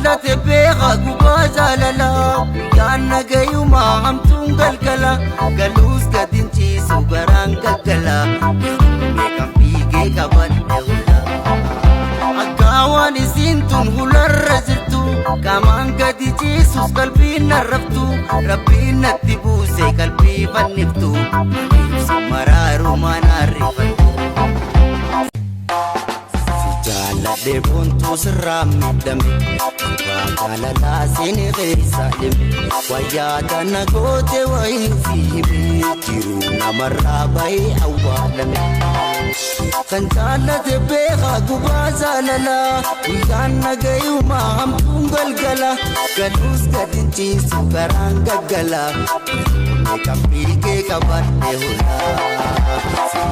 جالت بيغا قبازة للا يانا قيو ما همتون قلقلا قلوس قدين تيسو بران قلقلا ميكم بيكي كبان نغلا أقاواني سينتون هلا الرزلتو كمان قدي تيسوس قلبي نرفتو ربي نتبوسي قلبي فنفتو مرارو ما نعرفتو de buntu seram dam bagala la sini salim wayata na gote wai fi tiru na marabai awalam kanjala de bega gubaza lala yan na gayu ma ham tungal gala kalus gadin chi sukaranga gala kampi ke kabar de hula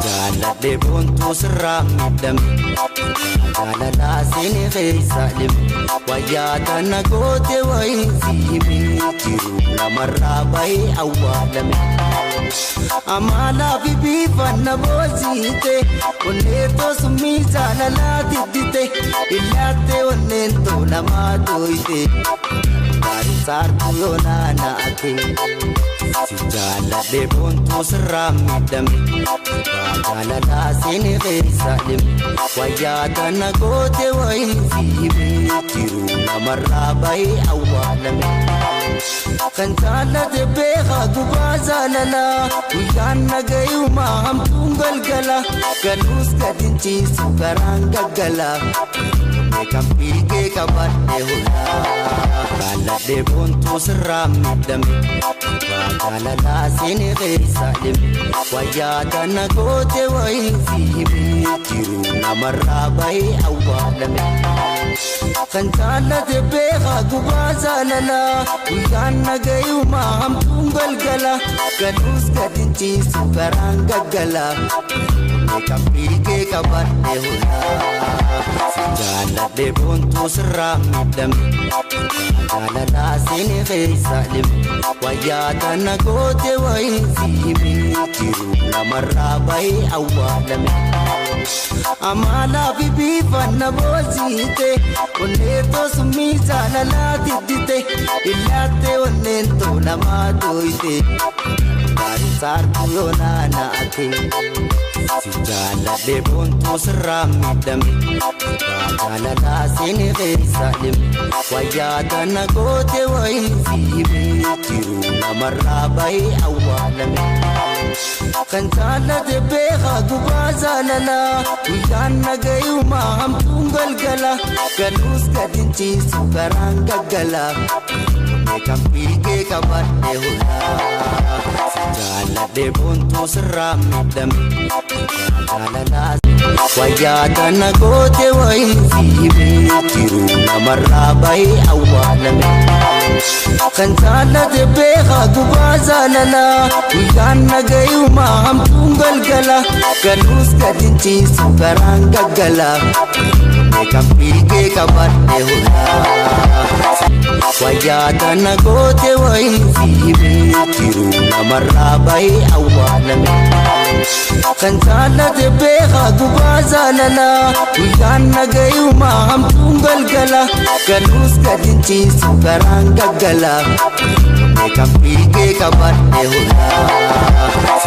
jala de buntu seram dam bagala la sini salim wayata na gote wai fi tiru na marabai awalam amala bibi fanna bozite onneto sumisa la tidite illate onnento namadoite barisar tuyona na ate sijala de bonto seramidam bagala la sini salim wayata na gote wai fi tiru na marabai awalam kanjala de bega gubaza lala yan na gayu ma ham tungal gala kalus gadin chi sukaranga gala mekam pige kabar de hula kala de bonto seramidam bagala la sini salim wayata na gote wai fi tiru na marabai awalam kanjala de bega gubaza lala yan na gayu ma ham tungal gala kalus gadin chi sukaranga gala mekam pige kabar de hula jala de bonto seramidam bagala la sini salim wayata na gote wai fi tiru na marabai awalam amala bibi fanna bozite onneto sumisa la tidite illate onnento namadoite barisar tuyona na ate sijala de bonto seramidam bagala la sini salim wayata na gote wai fi tiru na marabai awalam kanjala de bega gubaza lala yan na gayu ma ham tungal gala kalus gadin chi sukaranga gala mekam pige kabar de hula jala de bonto seramidam bagala la wayata na gote wai fi tiru na marabai awalam kanjala de bega gubaza lala yan na gayu ma ham tungal gala kalus gadin chi sukaranga gala mekam pige kabar de hula wayata na gote wai fi tiru na marabai awalam kanjala de bega gubaza lala yan na gayu ma ham tungal gala kalus gadin chi sukaranga gala mekam pige kabar de hula